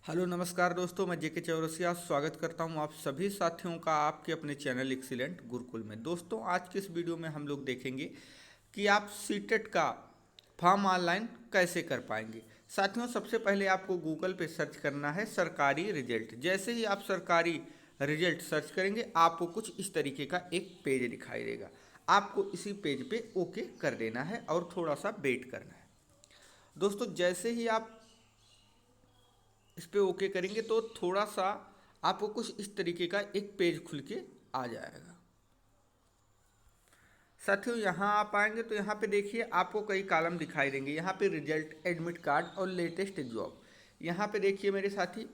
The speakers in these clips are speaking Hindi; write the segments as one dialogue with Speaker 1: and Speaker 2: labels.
Speaker 1: हेलो नमस्कार दोस्तों, मैं जेके चौरसिया स्वागत करता हूं आप सभी साथियों का आपके अपने चैनल एक्सीलेंट गुरुकुल में। दोस्तों, आज के इस वीडियो में हम लोग देखेंगे कि आप सीटेट का फॉर्म ऑनलाइन कैसे कर पाएंगे। साथियों, सबसे पहले आपको गूगल पे सर्च करना है सरकारी रिजल्ट। जैसे ही आप सरकारी रिजल्ट सर्च करेंगे आपको कुछ इस तरीके का एक पेज दिखाई देगा। आपको इसी पेज पे ओके कर देना है और थोड़ा सा वेट करना है। दोस्तों, जैसे ही आप इस पर ओके करेंगे तो थोड़ा सा आपको कुछ इस तरीके का एक पेज खुल के आ जाएगा। साथियों, यहाँ आप आएंगे तो यहाँ पे देखिए आपको कई कॉलम दिखाई देंगे। यहाँ पे रिजल्ट, एडमिट कार्ड और लेटेस्ट जॉब। यहाँ पे देखिए मेरे साथी,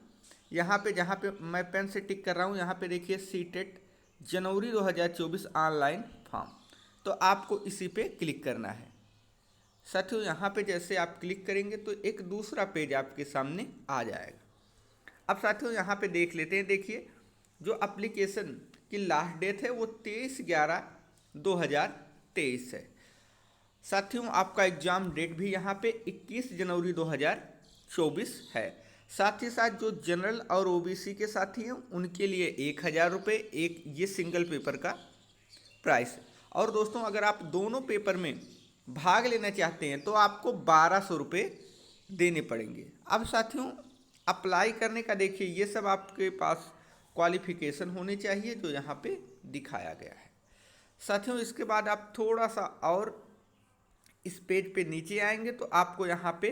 Speaker 1: यहाँ पे जहाँ पे मैं पेन से टिक कर रहा हूँ यहाँ पे देखिए सीटेट जनवरी 2024 ऑनलाइन फॉर्म। तो आपको इसी पे क्लिक करना है। साथियों, यहाँ पे जैसे आप क्लिक करेंगे तो एक दूसरा पेज आपके सामने आ जाएगा। अब साथियों यहाँ पे देख लेते हैं। देखिए, जो एप्लीकेशन की लास्ट डेट है वो 23/11/2023 है। साथियों, आपका एग्जाम डेट भी यहाँ पे 21 जनवरी 2024 है। साथ ही साथ जो जनरल और ओबीसी के साथी हैं उनके लिए 1,000 रुपये एक ये सिंगल पेपर का प्राइस है। और दोस्तों, अगर आप दोनों पेपर में भाग लेना चाहते हैं तो आपको 1,200 रुपये देने पड़ेंगे। अब साथियों, अप्लाई करने का देखिए ये सब आपके पास क्वालिफिकेशन होने चाहिए जो यहाँ पे दिखाया गया है। साथियों, इसके बाद आप थोड़ा सा और इस पेज पे नीचे आएंगे तो आपको यहाँ पे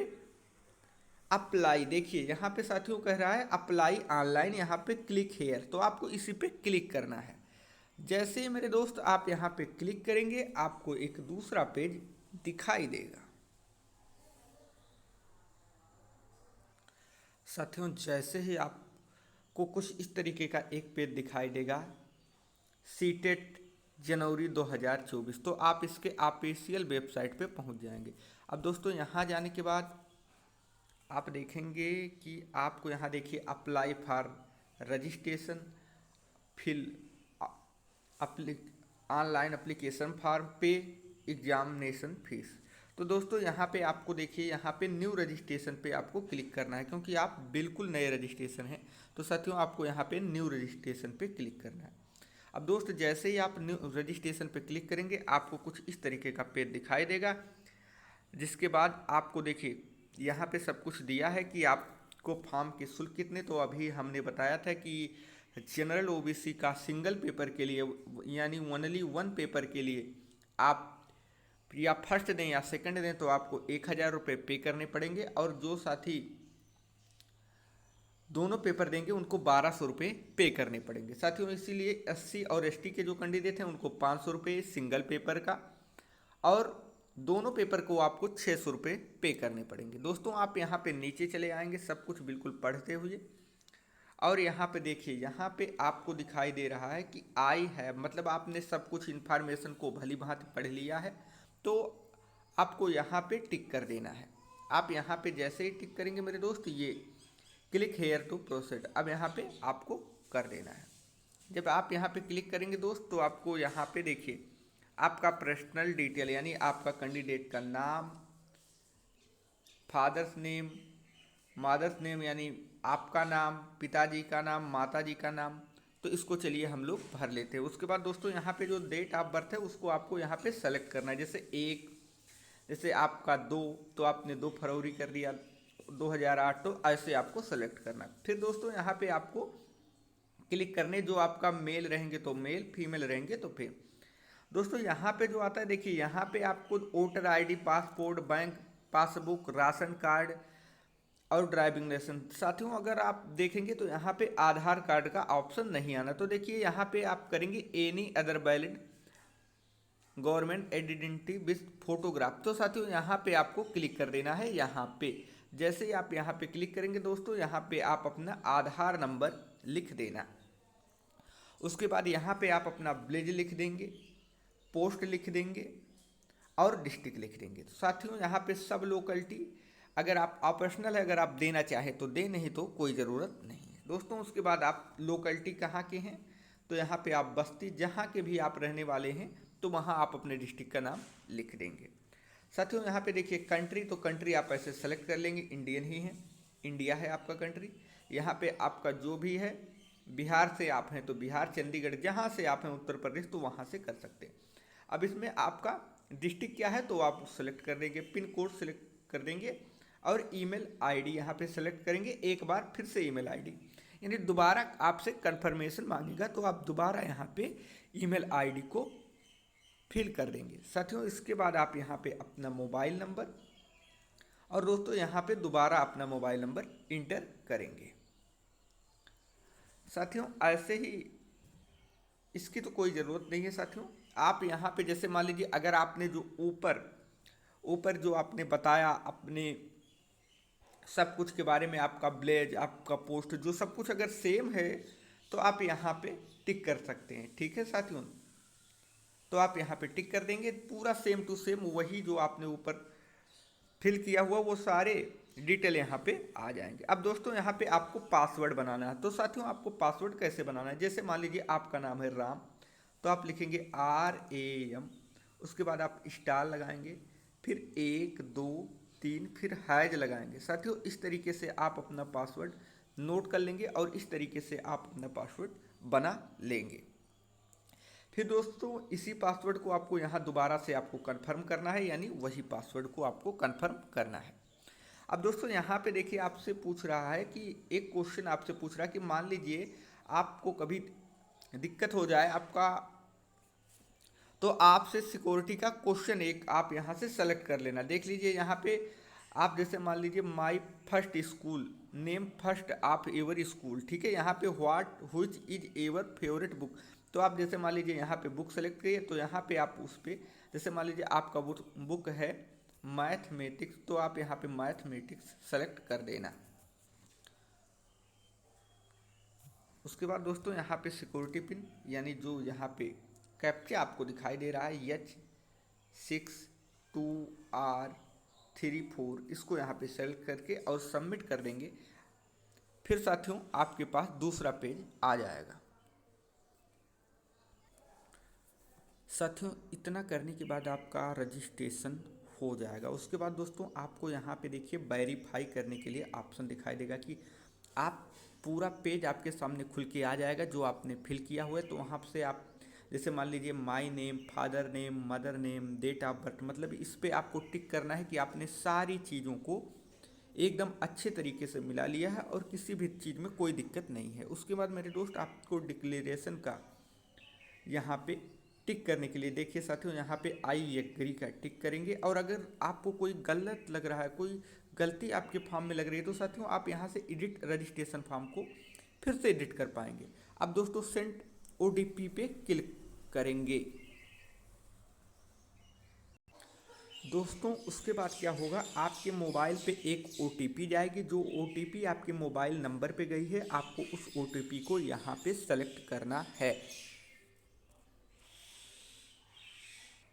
Speaker 1: अप्लाई, देखिए यहाँ पे साथियों कह रहा है अप्लाई ऑनलाइन, यहाँ पे क्लिक हेयर, तो आपको इसी पे क्लिक करना है। जैसे ही मेरे दोस्त आप यहाँ पे क्लिक करेंगे आपको एक दूसरा पेज दिखाई देगा। साथियों, जैसे ही आपको कुछ इस तरीके का एक पेज दिखाई देगा सीटेट जनवरी 2024, तो आप इसके ऑफिशियल वेबसाइट पे पहुंच जाएंगे। अब दोस्तों, यहाँ जाने के बाद आप देखेंगे कि आपको यहाँ देखिए apply for registration, fill online application form, pay examination fees. तो दोस्तों, यहाँ पे आपको देखिए यहाँ पे न्यू रजिस्ट्रेशन पे आपको क्लिक करना है क्योंकि आप बिल्कुल नए रजिस्ट्रेशन हैं। तो साथियों, आपको यहाँ पे न्यू रजिस्ट्रेशन पे क्लिक करना है। अब दोस्त, जैसे ही आप न्यू रजिस्ट्रेशन पे क्लिक करेंगे आपको कुछ इस तरीके का पेज दिखाई देगा, जिसके बाद आपको देखिए यहाँ पे सब कुछ दिया है कि आपको फॉर्म के शुल्क कितने। तो अभी हमने बताया था कि जनरल ओबीसी का सिंगल पेपर के लिए यानी ओनली वन पेपर के लिए आप या फर्स्ट दें या सेकंड दें तो आपको 1,000 रुपये पे करने पड़ेंगे, और जो साथी दोनों पेपर देंगे उनको 1,200 रुपये पे करने पड़ेंगे। साथियों, इसीलिए एससी और एसटी के जो कैंडिडेट हैं उनको 500 रुपये सिंगल पेपर का, और दोनों पेपर को आपको 600 रुपये पे करने पड़ेंगे। दोस्तों, आप यहाँ पे नीचे चले आएंगे सब कुछ बिल्कुल पढ़ते हुए, और यहाँ पे देखिए यहाँ पे आपको दिखाई दे रहा है कि आई है, मतलब आपने सब कुछ इन्फॉर्मेशन को भली भांति पढ़ लिया है। तो आपको यहाँ पे टिक कर देना है। आप यहाँ पे जैसे ही टिक करेंगे मेरे दोस्त, ये क्लिक हेयर टू प्रोसीड, अब यहाँ पे आपको कर देना है। जब आप यहाँ पे क्लिक करेंगे दोस्त तो आपको यहाँ पे देखिए आपका पर्सनल डिटेल यानी आपका कैंडिडेट का नाम, फादर्स नेम, मदर्स नेम यानी आपका नाम, पिताजी का नाम, माताजी का नाम, तो इसको चलिए हम लोग भर लेते हैं। उसके बाद दोस्तों यहाँ पे जो डेट ऑफ बर्थ है उसको आपको यहाँ पे सेलेक्ट करना है। जैसे एक, जैसे आपका 2 तो आपने 2 फरवरी कर दिया 2008, तो ऐसे आपको सेलेक्ट करना है। फिर दोस्तों यहाँ पे आपको क्लिक करने, जो आपका मेल रहेंगे तो मेल, फीमेल रहेंगे तो फिर दोस्तों यहाँ पे जो आता है देखिए यहाँ पे आपको voter ID, passport, bank passbook, ration card और ड्राइविंग लाइसेंस। साथियों, अगर आप देखेंगे तो यहाँ पे आधार कार्ड का ऑप्शन नहीं आना, तो देखिए यहाँ पे आप करेंगे any other valid government identity with photograph. तो साथियों यहाँ पे आपको क्लिक कर देना है। यहाँ पे जैसे ही आप यहाँ पे क्लिक करेंगे दोस्तों यहाँ पे आप अपना आधार नंबर लिख देना। उसके बाद यहाँ पे आप अपना विलेज लिख देंगे, पोस्ट लिख देंगे और डिस्ट्रिक्ट लिख देंगे। तो साथियों यहाँ पे सब लोकेलिटी अगर आप ऑप्शनल है, अगर आप देना चाहें तो दे, नहीं तो कोई ज़रूरत नहीं है दोस्तों। उसके बाद आप लोकेलिटी कहाँ के हैं तो यहाँ पे आप बस्ती जहाँ के भी आप रहने वाले हैं तो वहाँ आप अपने डिस्ट्रिक्ट का नाम लिख देंगे। साथियों यहाँ पे देखिए कंट्री, तो कंट्री आप ऐसे सेलेक्ट कर लेंगे, इंडियन ही हैं। इंडिया है आपका कंट्री। यहाँ पे आपका जो भी है, बिहार से आप हैं तो बिहार, चंडीगढ़ जहाँ से आप हैं, उत्तर प्रदेश तो वहाँ से कर सकते हैं। अब इसमें आपका डिस्ट्रिक्ट क्या है तो आप सेलेक्ट कर देंगे, पिन कोड सेलेक्ट कर देंगे और ईमेल आईडी यहाँ पे सेलेक्ट करेंगे। एक बार फिर से ईमेल आईडी, यानी दोबारा आपसे कंफर्मेशन मांगेगा तो आप दोबारा यहाँ पे ईमेल आईडी को फिल कर देंगे साथियों। इसके बाद आप यहाँ पे अपना मोबाइल नंबर और दोस्तों यहाँ पे दोबारा अपना मोबाइल नंबर इंटर करेंगे साथियों। ऐसे ही इसकी तो कोई ज़रूरत नहीं है साथियों। आप यहाँ पे जैसे मान लीजिए अगर आपने जो ऊपर ऊपर जो आपने बताया अपने सब कुछ के बारे में, आपका ब्लेज, आपका पोस्ट, जो सब कुछ अगर सेम है तो आप यहाँ पे टिक कर सकते हैं। ठीक है साथियों, तो आप यहाँ पे टिक कर देंगे, पूरा सेम टू सेम वही जो आपने ऊपर फिल किया हुआ वो सारे डिटेल यहाँ पे आ जाएंगे। अब दोस्तों यहाँ पे आपको पासवर्ड बनाना है, तो साथियों आपको पासवर्ड कैसे बनाना है, जैसे मान लीजिए आपका नाम है राम, तो आप लिखेंगे RAM, उसके बाद आप स्टार लगाएंगे, फिर 1 2 3, फिर हैज लगाएंगे साथियों। इस तरीके से आप अपना पासवर्ड नोट कर लेंगे और इस तरीके से आप अपना पासवर्ड बना लेंगे। फिर दोस्तों इसी पासवर्ड को आपको यहाँ दोबारा से आपको कंफर्म करना है, यानी वही पासवर्ड को आपको कंफर्म करना है। अब दोस्तों यहाँ पे देखिए आपसे पूछ रहा है कि एक क्वेश्चन आपसे पूछ रहा है कि मान लीजिए आपको कभी दिक्कत हो जाए आपका, तो आपसे सिक्योरिटी का क्वेश्चन एक आप यहाँ से सेलेक्ट कर लेना। देख लीजिए यहाँ पे आप जैसे मान लीजिए my first school name, first आप एवर स्कूल, ठीक है। यहाँ पे what which is ever favourite book, तो आप जैसे मान लीजिए यहाँ पे बुक सेलेक्ट करिए, तो यहाँ पे आप उस पर जैसे मान लीजिए आपका बुक है मैथमेटिक्स, तो आप यहाँ पे मैथमेटिक्स सेलेक्ट कर देना। उसके बाद दोस्तों यहाँ पे सिक्योरिटी पिन, यानी जो यहाँ पे कैप्चा आपको दिखाई दे रहा है H62R34, इसको यहाँ पे सेलेक्ट करके और सबमिट कर देंगे। फिर साथियों आपके पास दूसरा पेज आ जाएगा। साथियों इतना करने के बाद आपका रजिस्ट्रेशन हो जाएगा। उसके बाद दोस्तों आपको यहाँ पे देखिए वेरीफाई करने के लिए ऑप्शन दिखाई देगा कि आप पूरा पेज आपके सामने खुल के आ जाएगा जो आपने फिल किया हुआ है। तो वहाँ से आप जैसे मान लीजिए my name, father name, mother name, date of birth, मतलब इस पर आपको टिक करना है कि आपने सारी चीज़ों को एकदम अच्छे तरीके से मिला लिया है और किसी भी चीज़ में कोई दिक्कत नहीं है। उसके बाद मेरे दोस्त आपको डिक्लेरेशन का यहाँ पे टिक करने के लिए देखिए साथियों यहाँ पे आई एग्री का टिक करेंगे। और अगर आपको कोई गलत लग रहा है, कोई गलती आपके फॉर्म में लग रही है, तो साथियों आप यहाँ से एडिट रजिस्ट्रेशन फॉर्म को फिर से एडिट कर पाएंगे। अब दोस्तों सेंड OTP पे क्लिक करेंगे। दोस्तों उसके बाद क्या होगा, आपके मोबाइल पे एक OTP जाएगी, जो OTP आपके मोबाइल नंबर पे गई है, आपको उस OTP को यहाँ पे सेलेक्ट करना है।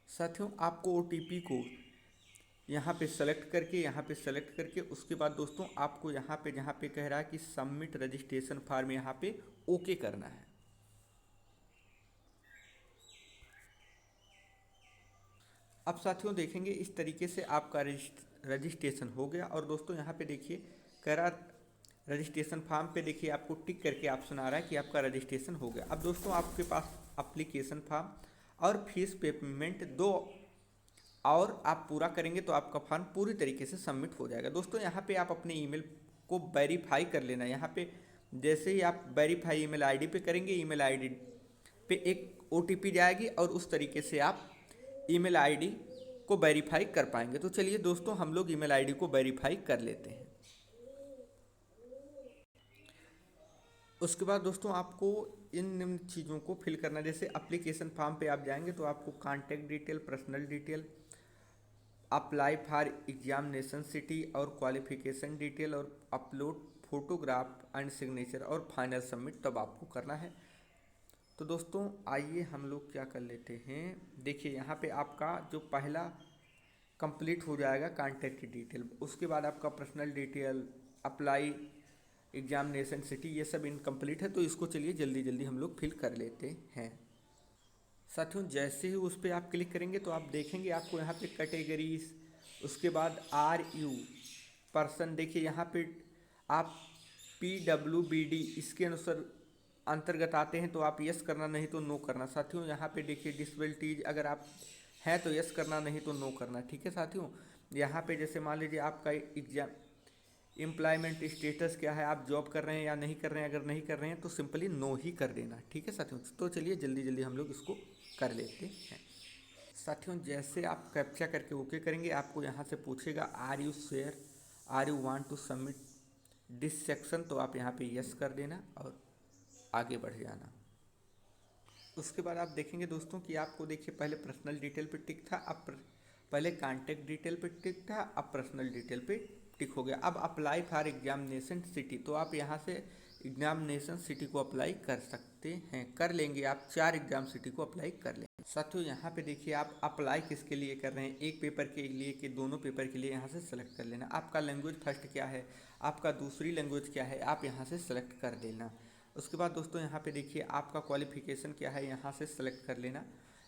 Speaker 1: साथियों आपको OTP को यहाँ पे सेलेक्ट करके उसके बाद दोस्तों आपको यहाँ पे जहाँ पे कह रहा है कि सबमिट रजिस्ट्रेशन फॉर्म, यहाँ पे ओके करना है। अब साथियों देखेंगे इस तरीके से आपका रजिस्ट्रेशन हो गया। और दोस्तों यहाँ पे देखिए कह रहा रजिस्ट्रेशन फॉर्म पे देखिए आपको टिक करके ऑप्शन आ रहा है कि आपका रजिस्ट्रेशन हो गया। अब दोस्तों आपके पास एप्लीकेशन फॉर्म और फीस पेमेंट दो और आप पूरा करेंगे तो आपका फॉर्म पूरी तरीके से सबमिट हो जाएगा। दोस्तों यहाँ पे आप अपने ईमेल को वेरीफाई कर लेना। यहाँ पे जैसे ही आप वेरीफाई ईमेल आईडी पे करेंगे, ईमेल आईडी पे एक OTP जाएगी और उस तरीके से आप ईमेल आईडी को वेरीफाई कर पाएंगे। तो चलिए दोस्तों हम लोग ईमेल आईडी को वेरीफाई कर लेते हैं। उसके बाद दोस्तों आपको इन निम्न चीज़ों को फिल करना, जैसे एप्लीकेशन फॉर्म पे आप जाएंगे तो आपको contact detail, personal detail, apply for examination city और क्वालिफिकेशन डिटेल और अपलोड फोटोग्राफ एंड सिग्नेचर और फाइनल सबमिट तब आपको करना है। तो दोस्तों आइए हम लोग क्या कर लेते हैं, देखिए यहाँ पे आपका जो पहला कंप्लीट हो जाएगा कॉन्टैक्ट डिटेल, उसके बाद आपका personal detail, apply examination city, ये सब इनकम्प्लीट है। तो इसको चलिए जल्दी जल्दी हम लोग फिल कर लेते हैं। साथियों जैसे ही उस पर आप क्लिक करेंगे तो आप देखेंगे आपको यहाँ पे कैटेगरीज, उसके बाद RU पर्सन, देखिए यहाँ पे आप PWBD इसके अनुसार अंतर्गत आते हैं तो आप यस करना, नहीं तो नो करना। साथियों यहाँ पे देखिए डिसेबिलिटीज अगर आप हैं तो यस करना, नहीं तो नो करना। ठीक है साथियों, यहाँ पे जैसे मान लीजिए आपका एग्जाम एम्प्लॉयमेंट स्टेटस क्या है, आप जॉब कर रहे हैं या नहीं कर रहे हैं। अगर नहीं कर रहे हैं तो सिंपली नो ही कर देना। ठीक है साथियों, तो चलिए जल्दी जल्दी हम लोग इसको कर लेते हैं। साथियों जैसे आप कैप्चा करके ओके करेंगे, आपको यहाँ से पूछेगा are you sure, are you want to submit this section, तो आप यहाँ पे यस कर देना और आगे बढ़ जाना। उसके बाद आप देखेंगे दोस्तों कि आपको देखिए पहले पर्सनल डिटेल पे टिक था, अब पहले कॉन्टैक्ट डिटेल पे टिक था, अब पर्सनल डिटेल पे टिक हो गया। अब अप्लाई फॉर एग्जामिनेशन सिटी, तो आप यहाँ से एग्जामिनेशन सिटी को अप्लाई कर सकते हैं, कर लेंगे आप 4 एग्जाम सिटी को अप्लाई कर लेंगे। साथियों यहाँ पे देखिए आप अप्लाई किसके लिए कर रहे हैं, एक पेपर के लिए कि दोनों पेपर के लिए, यहाँ से सेलेक्ट कर लेना। आपका लैंग्वेज फर्स्ट क्या है, आपका दूसरी लैंग्वेज क्या है, आप यहाँ से सेलेक्ट कर लेना। उसके बाद दोस्तों यहाँ पे देखिए आपका क्वालिफिकेशन क्या है, यहाँ से सेलेक्ट कर लेना।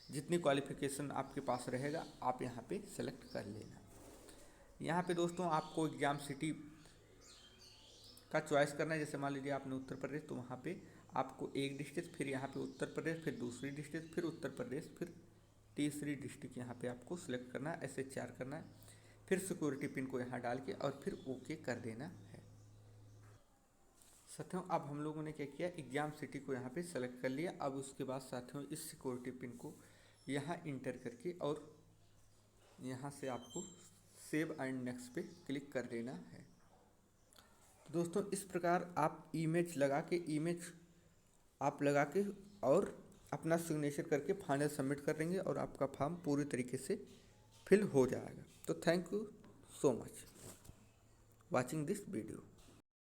Speaker 1: जितनी क्वालिफिकेशन आपके पास रहेगा आप यहाँ पे सेलेक्ट कर लेना। यहाँ पे दोस्तों आपको एग्ज़ाम सिटी का चॉइस करना है। जैसे मान लीजिए आपने उत्तर प्रदेश, तो वहाँ पे आपको एक डिस्ट्रिक्ट, फिर यहाँ पे उत्तर प्रदेश, फिर दूसरी डिस्ट्रिक्ट, फिर उत्तर प्रदेश, फिर तीसरी डिस्ट्रिक्ट यहाँ पे आपको सिलेक्ट करना है। ऐसे 4 करना है, फिर सिक्योरिटी पिन को यहाँ डाल के और फिर ओके कर देना है। साथियों अब हम लोगों ने क्या किया, एग्जाम सिटी को यहाँ पे सेलेक्ट कर लिया। अब उसके बाद साथियों इस सिक्योरिटी पिन को यहाँ इंटर करके और यहाँ से आपको सेव एंड नेक्स्ट पे क्लिक कर देना है। दोस्तों इस प्रकार आप इमेज लगा के और अपना सिग्नेचर करके फाइनल सबमिट कर देंगे और आपका फॉर्म पूरी तरीके से फिल हो जाएगा। तो thank you so much watching this video.